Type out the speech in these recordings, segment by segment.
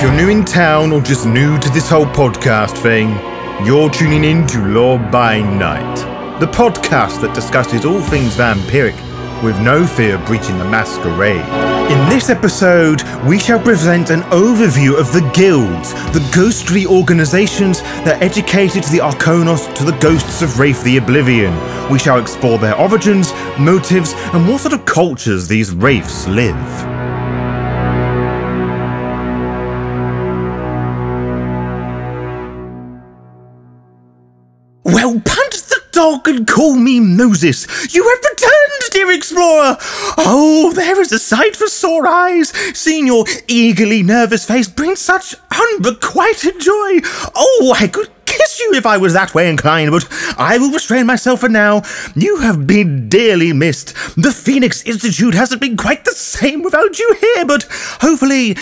If you're new in town or just new to this whole podcast thing, you're tuning in to Lore by Night, the podcast that discusses all things vampiric with no fear of breaching the Masquerade. In this episode, we shall present an overview of the guilds, the ghostly organizations that educated the Arcanos to the ghosts of Wraith the Oblivion. We shall explore their origins, motives, and what sort of cultures these Wraiths live. Well, punt the dog and call me Moses. You have returned, dear explorer. Oh, there is a sight for sore eyes. Seeing your eagerly nervous face brings such unrequited joy. Oh, I could kiss you if I was that way inclined, but I will restrain myself for now. You have been dearly missed. The Phoenix Institute hasn't been quite the same without you here, but hopefully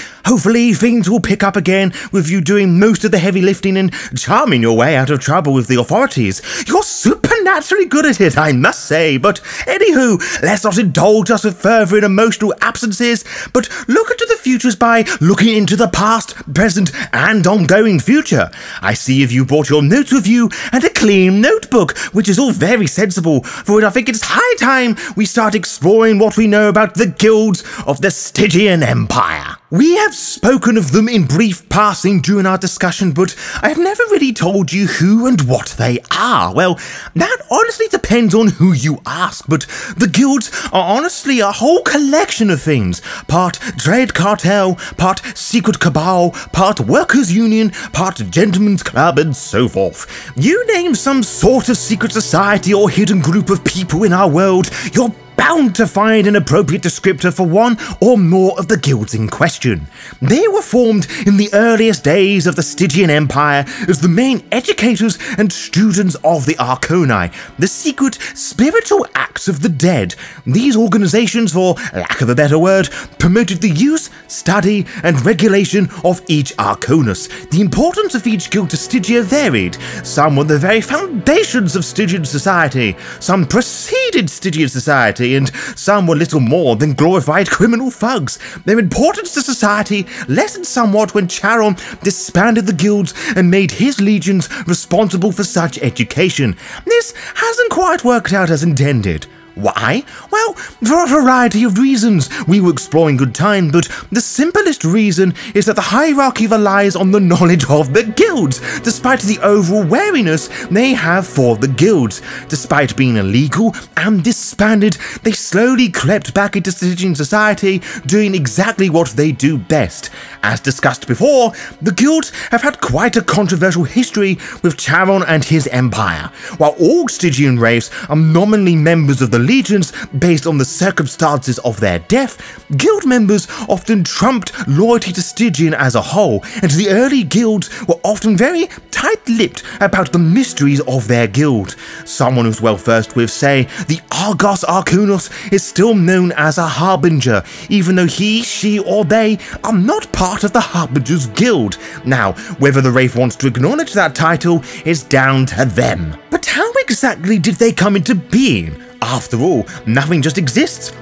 things will pick up again with you doing most of the heavy lifting and charming your way out of trouble with the authorities. You're supernaturally good at it, I must say, but anywho, let's not indulge us with further emotional absences, but look into the futures by looking into the past, present, and ongoing future. I see if you brought your notes with you and a clean notebook, which is all very sensible, for I think it's high time we start exploring what we know about the guilds of the Stygian Empire. We have spoken of them in brief passing during our discussion, but I have never really told you who and what they are. Well, that honestly depends on who you ask, but the guilds are honestly a whole collection of things. Part trade cartel, part secret cabal, part workers' union, part gentlemen's club, and so forth. You name some sort of secret society or hidden group of people in our world, you're bound to find an appropriate descriptor for one or more of the guilds in question. They were formed in the earliest days of the Stygian Empire as the main educators and students of the Arcani, the secret spiritual acts of the dead. These organizations, for lack of a better word, promoted the use, study, and regulation of each Arcanus. The importance of each guild to Stygia varied. Some were the very foundations of Stygian society, some preceded Stygian society, and some were little more than glorified criminal thugs. Their importance to society lessened somewhat when Charon disbanded the guilds and made his legions responsible for such education. This hasn't quite worked out as intended. Why? Well, for a variety of reasons. We will explore in good time, but the simplest reason is that the hierarchy relies on the knowledge of the guilds, despite the overall wariness they have for the guilds. Despite being illegal and disbanded, they slowly crept back into Stygian society, doing exactly what they do best. As discussed before, the guilds have had quite a controversial history with Charon and his empire. While all Stygian Wraiths are nominally members of the legions based on the circumstances of their death, guild members often trumped loyalty to Stygian as a whole, and the early guilds were often very tight-lipped about the mysteries of their guild. Someone who's well versed with, say, the Argos Arcanos is still known as a Harbinger, even though he, she, or they are not part of the Harbinger's guild. Now, whether the Wraith wants to acknowledge that title is down to them. But how exactly did they come into being? After all, nothing just exists,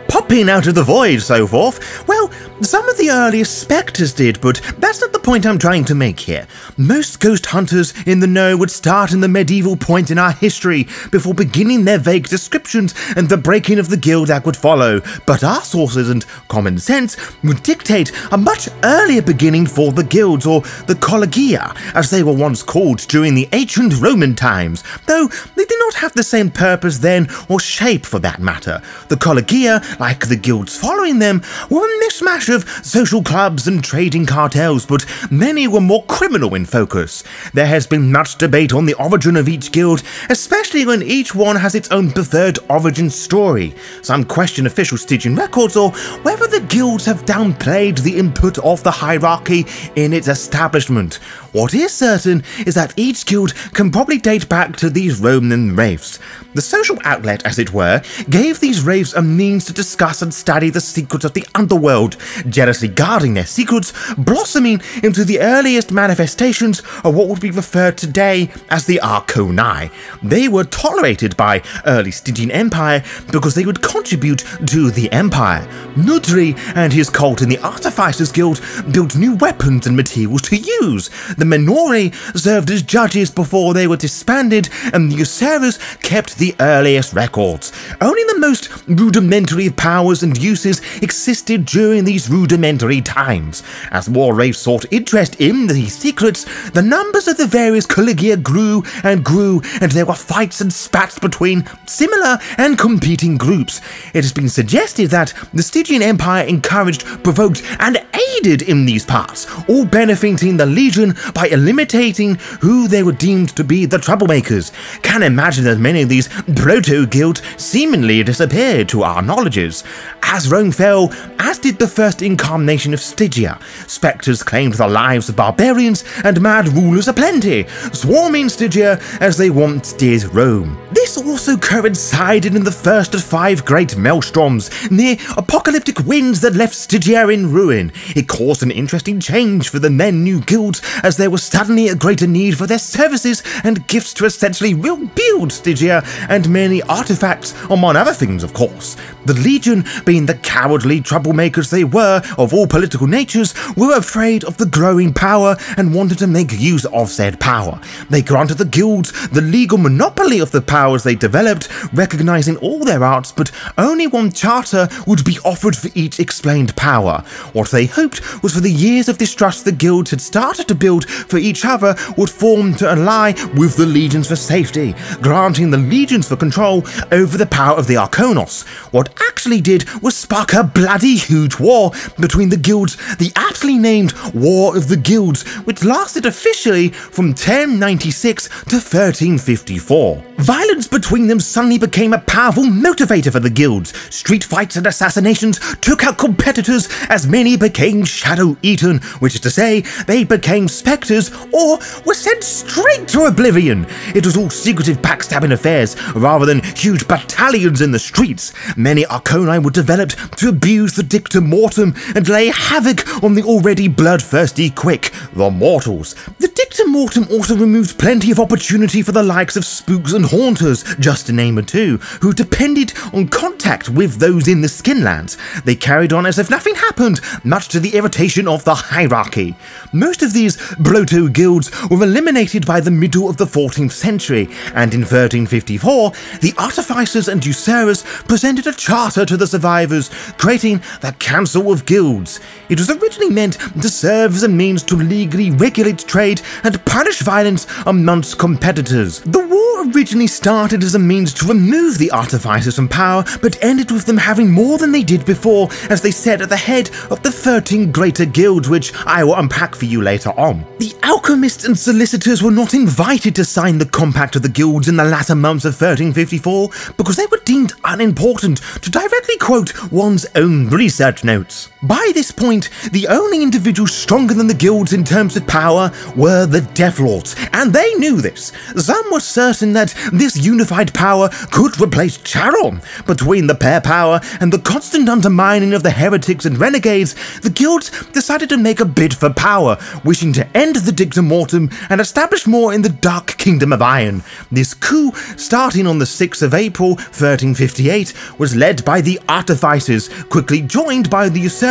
popping out of the void, so forth. Well, some of the earliest spectres did, but that's not the point I'm trying to make here. Most ghost hunters in the know would start in the medieval point in our history before beginning their vague descriptions and the breaking of the guild that would follow, but our sources and common sense would dictate a much earlier beginning for the guilds, or the collegia, as they were once called during the ancient Roman times, though they did not have the same purpose then, or shape for that matter. The collegia, like the guilds following them, were a mishmash of social clubs and trading cartels, but many were more criminal in focus. There has been much debate on the origin of each guild, especially when each one has its own preferred origin story. Some question official Stygian records, or whether the guilds have downplayed the input of the hierarchy in its establishment. What is certain is that each guild can probably date back to these Roman Wraiths. The social outlet, as it were, gave these Wraiths a means to discuss and study the secrets of the underworld, jealously guarding their secrets, blossoming into the earliest manifestations of what would be referred today as the Arcani. They were tolerated by early Stygian Empire because they would contribute to the Empire. Nutri and his cult in the Artificers Guild built new weapons and materials to use. The Menori served as judges before they were disbanded, and the Useras kept the earliest records. Only the most rudimentary powers and uses existed during these rudimentary times. As more Wraiths sought interest in these secrets, the numbers of the various collegia grew, and there were fights and spats between similar and competing groups. It has been suggested that the Stygian Empire encouraged, provoked, and aided in these parts, all benefiting the Legion by eliminating who they were deemed to be the troublemakers. Can imagine that many of these proto-guilds seemingly disappeared to our knowledges. As Rome fell, as did the first incarnation of Stygia, spectres claimed the lives of barbarians and mad rulers aplenty, swarming Stygia as they once did Rome. This also coincided in the first of 5 great maelstroms, near apocalyptic winds that left Stygia in ruin. It caused an interesting change for the then new guilds, as there was suddenly a greater need for their services and gifts to essentially rebuild Stygia and many artifacts, among other things of course. The Legion, being the cowardly troublemakers they were of all political natures, were afraid of the growing power and wanted to make use of said power. They granted the guilds the legal monopoly of the powers they developed, recognizing all their arts, but only one charter would be offered for each explained power. What they hoped was for the years of distrust the guilds had started to build for each other would form to ally with the legions for safety, granting the legions for control over the power of the Arcanos. What actually did was spark a bloody huge war between the guilds, the aptly named War of the Guilds, which lasted officially from 1096 to 1354. Violence between them suddenly became a powerful motivator for the guilds. Street fights and assassinations took out competitors as many became shadow-eaten, which is to say, they became spectres or were sent straight to Oblivion. It was all secretive backstabbing affairs rather than huge battalions in the streets. Many Arcani were developed to abuse the dictum mortem and lay havoc on the already bloodthirsty quick, the mortals. The dictum mortem also removed plenty of opportunity for the likes of spooks and haunters, just to name a two, who depended on contact with those in the Skinlands. They carried on as if nothing happened, much to the irritation of the hierarchy. Most of these proto-guilds were eliminated by the middle of the 14th century, and in 1354, the Artificers and Useras presented a charter to the survivors, creating the Council of Guilds. It was originally meant to serve as a means to legally regulate trade and punish violence amongst competitors. The war originally started as a means to remove the Artificers from power, but ended with them having more than they did before, as they sat at the head of the 13 greater guilds, which I will unpack for you later on. The alchemists and solicitors were not invited to sign the compact of the guilds in the latter months of 1354 because they were deemed unimportant, to directly quote one's own research notes. By this point, the only individuals stronger than the guilds in terms of power were the Death Lords, and they knew this. Some were certain that this unified power could replace Charon. Between the pair power and the constant undermining of the heretics and renegades, the guilds decided to make a bid for power, wishing to end the dictum mortem and establish more in the Dark Kingdom of Iron. This coup, starting on the 6th of April 1358, was led by the Artificers, quickly joined by the Useras,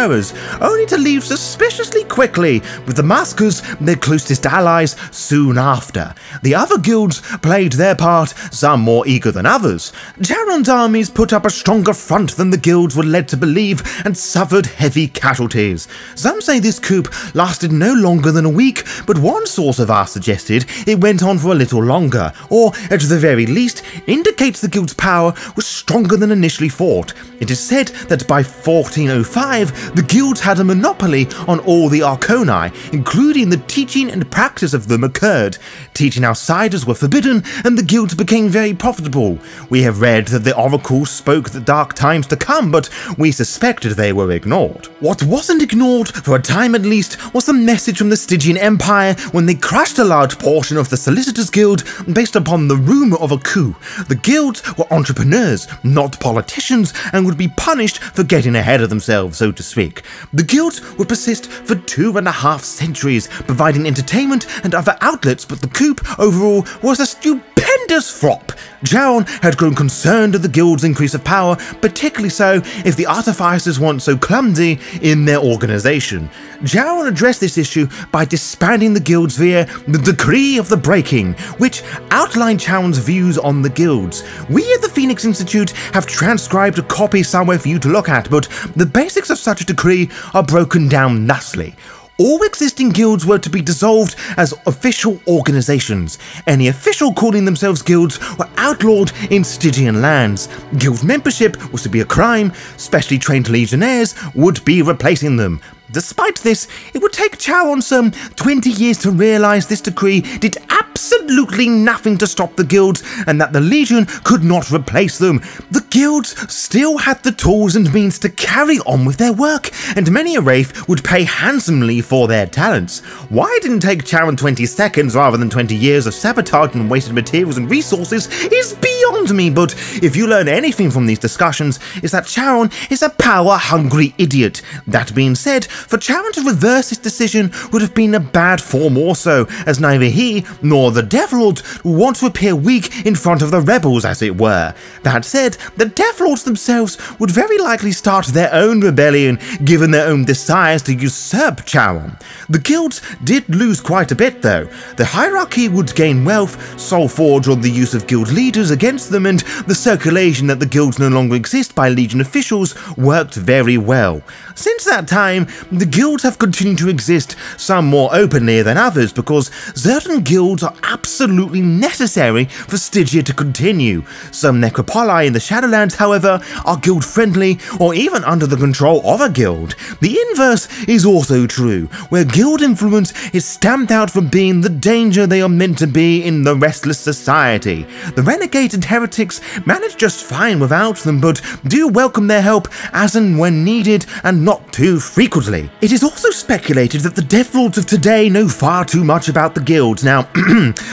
only to leave suspiciously quickly, with the Maskers their closest allies soon after. The other guilds played their part, some more eager than others. Charon's armies put up a stronger front than the guilds were led to believe and suffered heavy casualties. Some say this coup lasted no longer than a week, but one source of ours suggested it went on for a little longer, or at the very least indicates the guild's power was stronger than initially thought. It is said that by 1405 the guilds had a monopoly on all the Arcani, including the teaching and practice of them occurred. Teaching outsiders were forbidden, and the guilds became very profitable. We have read that the oracles spoke the dark times to come, but we suspected they were ignored. What wasn't ignored, for a time at least, was the message from the Stygian Empire when they crushed a large portion of the Solicitors Guild based upon the rumour of a coup. The guilds were entrepreneurs, not politicians, and would be punished for getting ahead of themselves, so to speak. The guilds would persist for 2.5 centuries, providing entertainment and other outlets, but the coup overall was a stupendous flop. Charon had grown concerned at the guild's increase of power, particularly so if the artificers weren't so clumsy in their organisation. Charon addressed this issue by disbanding the guilds via the Decree of the Breaking, which outlined Charon's views on the guilds. We at the Phoenix Institute have transcribed a copy somewhere for you to look at, but the basics of such a decree are broken down thusly. All existing guilds were to be dissolved as official organisations. Any official calling themselves guilds were outlawed in Stygian lands. Guild membership was to be a crime. Specially trained legionnaires would be replacing them. Despite this, it would take Charon some 20 years to realise this decree did absolutely nothing to stop the guilds and that the Legion could not replace them. The guilds still had the tools and means to carry on with their work, and many a Wraith would pay handsomely for their talents. Why it didn't take Charon 20 seconds rather than 20 years of sabotage and wasted materials and resources is beyond me, but if you learn anything from these discussions, is that Charon is a power-hungry idiot. That being said, for Charon to reverse this decision would have been a bad form also, as neither he nor the Deathlords want to appear weak in front of the rebels, as it were. That said, the Deathlords themselves would very likely start their own rebellion, given their own desires to usurp Charon. The guilds did lose quite a bit though. The hierarchy would gain wealth, Soulforge on the use of guild leaders against them, and the circulation that the guilds no longer exist by Legion officials worked very well. Since that time, the guilds have continued to exist, some more openly than others, because certain guilds are absolutely necessary for Stygia to continue. Some necropoli in the Shadowlands, however, are guild-friendly or even under the control of a guild. The inverse is also true, where guild influence is stamped out from being the danger they are meant to be in the restless society. The renegades and heretics manage just fine without them, but do welcome their help as and when needed, and not too frequently. It is also speculated that the Deathlords of today know far too much about the guilds. Now,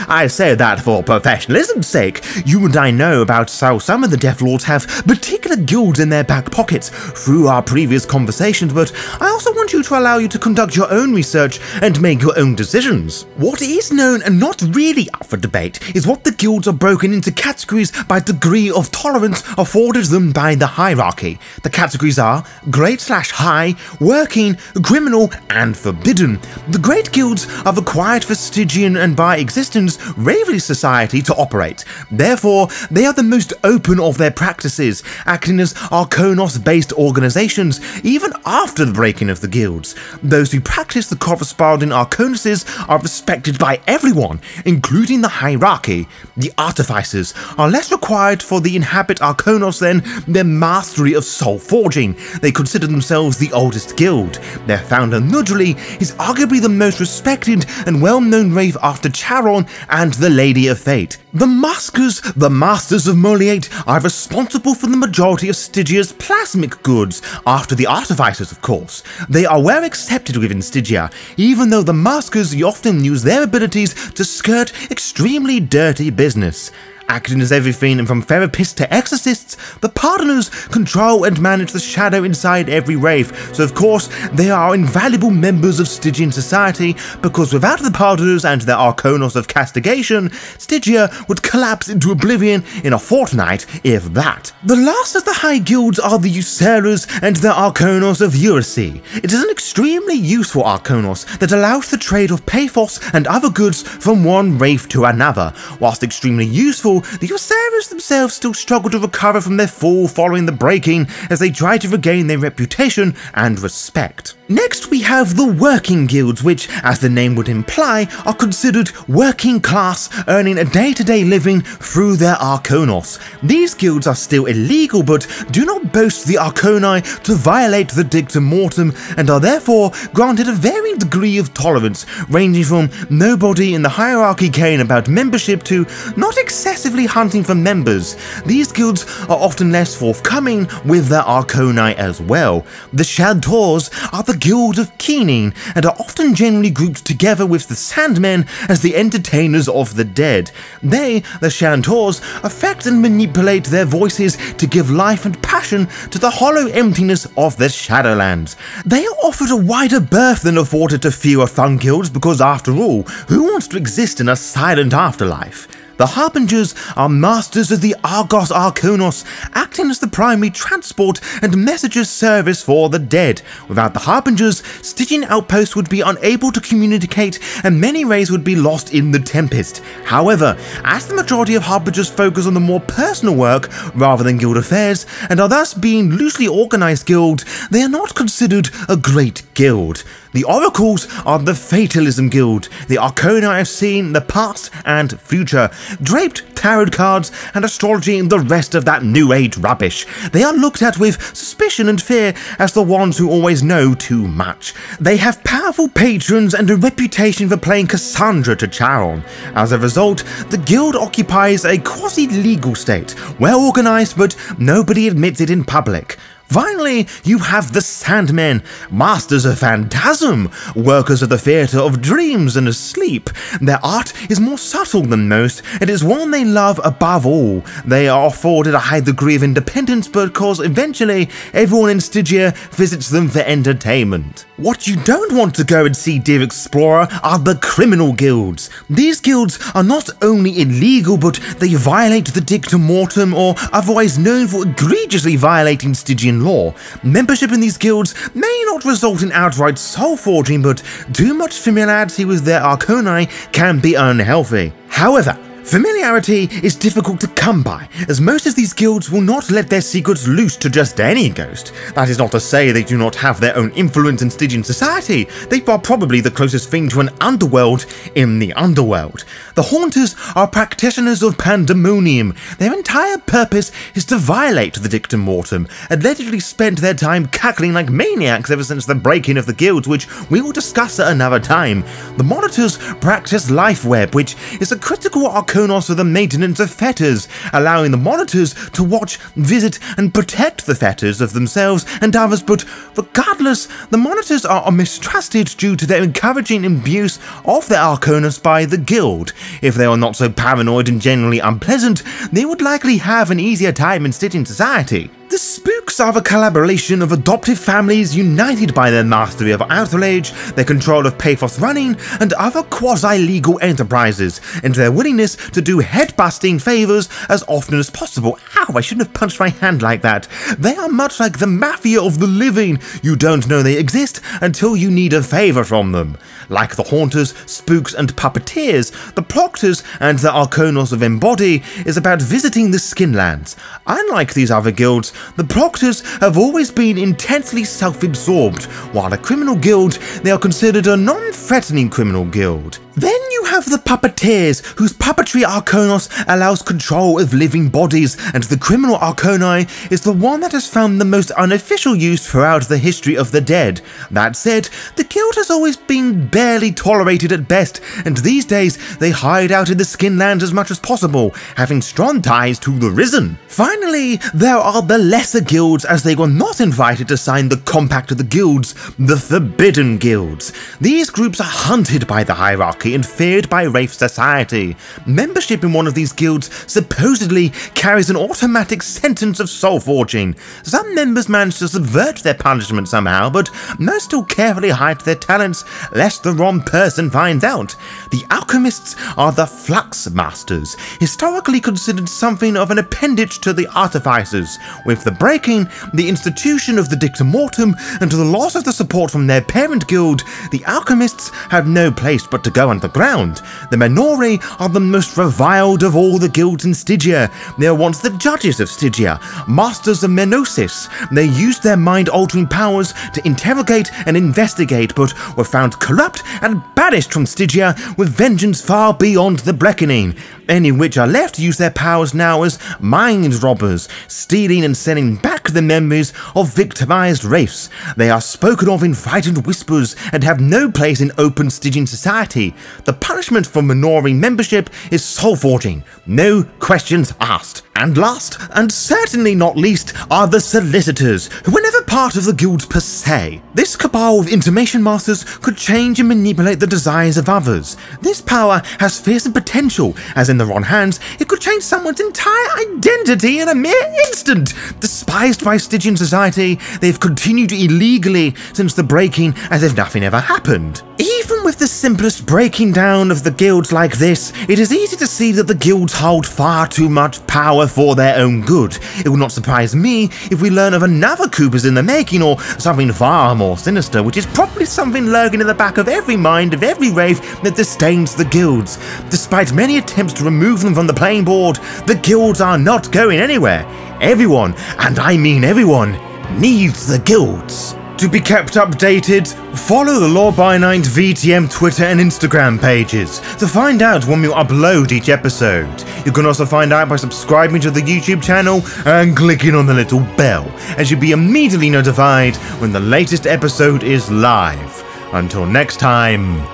I say that for professionalism's sake. You and I know about how some of the Deathlords have particular guilds in their back pockets through our previous conversations, but I also want you to allow you to conduct your own research and make your own decisions. What is known and not really up for debate is what the guilds are broken into categories by degree of tolerance afforded them by the hierarchy. The categories are great/high, working, criminal, and forbidden. The great guilds are required for Stygian and by existence Wraithly society to operate. Therefore, they are the most open of their practices, acting as Arcanos-based organizations even after the breaking of the guilds. Those who practice the corresponding Arcanoses are respected by everyone, including the hierarchy. The artificers are less required for the inhabit Arcanos than their mastery of soul forging. They consider themselves the oldest guild. Their founder Nudgely is arguably the most respected and well-known Wraith after Charon and the Lady of Fate. The Maskers, the Masters of Moliate, are responsible for the majority of Stygia's plasmic goods, after the Artificers of course. They are well accepted within Stygia, even though the Maskers often use their abilities to skirt extremely dirty business. Acting as everything from therapists to exorcists, the Pardoners control and manage the shadow inside every Wraith, so of course they are invaluable members of Stygian society, because without the Pardoners and their Arcanos of castigation, Stygia would collapse into oblivion in a fortnight, if that. The last of the high guilds are the Usurers and the Arcanos of Uracy. It is an extremely useful Arcanos that allows the trade of Paphos and other goods from one Wraith to another. Whilst extremely useful, the Usurers themselves still struggle to recover from their fall following the breaking as they try to regain their reputation and respect. Next we have the working guilds, which, as the name would imply, are considered working class, earning a day-to-day living through their Arcanos. These guilds are still illegal, but do not boast the Arcani to violate the dictum mortem, and are therefore granted a varying degree of tolerance, ranging from nobody in the hierarchy caring about membership to not excessively hunting for members. These guilds are often less forthcoming with their Arcani as well. The Shadtors are the Guild of Keening, and are often generally grouped together with the Sandmen as the entertainers of the dead. They, the Shadtors, affect and manipulate their voices to give life and passion to the hollow emptiness of the Shadowlands. They are offered a wider berth than afforded to fewer fun guilds because, after all, who wants to exist in a silent afterlife? The Harbingers are masters of the Argos Arcanos, acting as the primary transport and messenger service for the dead. Without the Harbingers, Stygian outposts would be unable to communicate and many raids would be lost in the Tempest. However, as the majority of Harbingers focus on the more personal work rather than guild affairs, and are thus being loosely organised guild, they are not considered a great guild. The Oracles are the Fatalism Guild. The Arcana have seen the past and future, draped tarot cards and astrology and the rest of that new age rubbish. They are looked at with suspicion and fear as the ones who always know too much. They have powerful patrons and a reputation for playing Cassandra to Charon. As a result, the guild occupies a quasi-legal state, well organised but nobody admits it in public. Finally, you have the Sandmen, masters of phantasm, workers of the theatre of dreams and sleep. Their art is more subtle than most, and is one they love above all. They are afforded a high degree of independence because eventually everyone in Stygia visits them for entertainment. What you don't want to go and see, dear explorer, are the criminal guilds. These guilds are not only illegal, but they violate the dictum mortem, or otherwise known for egregiously violating Stygian law. Membership in these guilds may not result in outright soul forging, but too much familiarity with their Arcani can be unhealthy. However, familiarity is difficult to come by, as most of these guilds will not let their secrets loose to just any ghost. That is not to say they do not have their own influence in Stygian society. They are probably the closest thing to an underworld in the underworld. The Haunters are practitioners of pandemonium. Their entire purpose is to violate the dictum mortem, allegedly spent their time cackling like maniacs ever since the breaking of the guilds, which we will discuss at another time. The Monitors practice life web, which is a critical Arcanos for the maintenance of fetters, allowing the Monitors to watch, visit, and protect the fetters of themselves and others, but regardless, the Monitors are mistrusted due to their encouraging abuse of their Arcanos by the guild. If they are not so paranoid and generally unpleasant, they would likely have an easier time in Stygian society. The Spooks are a collaboration of adoptive families united by their mastery of outrage, their control of pathos running, and other quasi-legal enterprises, and their willingness to do head-busting favours as often as possible. Ow, I shouldn't have punched my hand like that. They are much like the mafia of the living. You don't know they exist until you need a favour from them. Like the Haunters, Spooks, and Puppeteers, the Proctors and the Arcanos of Embody is about visiting the Skinlands. Unlike these other guilds, the Proctors have always been intensely self-absorbed. While a criminal guild, they are considered a non-threatening criminal guild. Then you have the Puppeteers, whose puppetry Arcanos allows control of living bodies, and the criminal Arcani is the one that has found the most unofficial use throughout the history of the dead. That said, the guild has always been barely tolerated at best, and these days they hide out in the Skinlands as much as possible, having strong ties to the Risen. Finally, there are the lesser guilds, as they were not invited to sign the Compact of the Guilds, the Forbidden Guilds. These groups are hunted by the hierarchy and feared by Wraith society. Membership in one of these guilds supposedly carries an automatic sentence of soul forging. Some members manage to subvert their punishment somehow, but most still carefully hide their talents lest the wrong person finds out. The Alchemists are the Flux Masters, historically considered something of an appendage to the Artificers. With the breaking, the institution of the Dictum Mortem, and the loss of the support from their parent guild, the Alchemists have no place but to go underground. The Menori are the most reviled of all the guilds in Stygia. They were once the judges of Stygia, masters of Menosis. They used their mind-altering powers to interrogate and investigate, but were found corrupt and banished from Stygia with vengeance far beyond the reckoning. Any which are left use their powers now as mind robbers, stealing and sending back the memories of victimized Wraiths. They are spoken of in frightened whispers and have no place in open Stygian society. The punishment for Menori membership is soul forging, no questions asked. And last, and certainly not least, are the solicitors, who were never part of the guilds per se. This cabal of intimation masters could change and manipulate the desires of others. This power has fearsome potential, as in the wrong hands, it could change someone's entire identity in a mere instant. Despised by Stygian society, they've continued illegally since the breaking as if nothing ever happened. Even with the simplest breaking down of the guilds like this, it is easy to see that the guilds hold far too much power for their own good. It will not surprise me if we learn of another Coopers in the making, or something far more sinister, which is probably something lurking in the back of every mind of every Wraith that disdains the guilds. Despite many attempts to remove them from the playing board, the guilds are not going anywhere. Everyone, and I mean everyone, needs the guilds. To be kept updated, follow the Law by Night VTM Twitter and Instagram pages to find out when we upload each episode. You can also find out by subscribing to the YouTube channel and clicking on the little bell, as you'll be immediately notified when the latest episode is live. Until next time,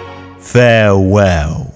farewell.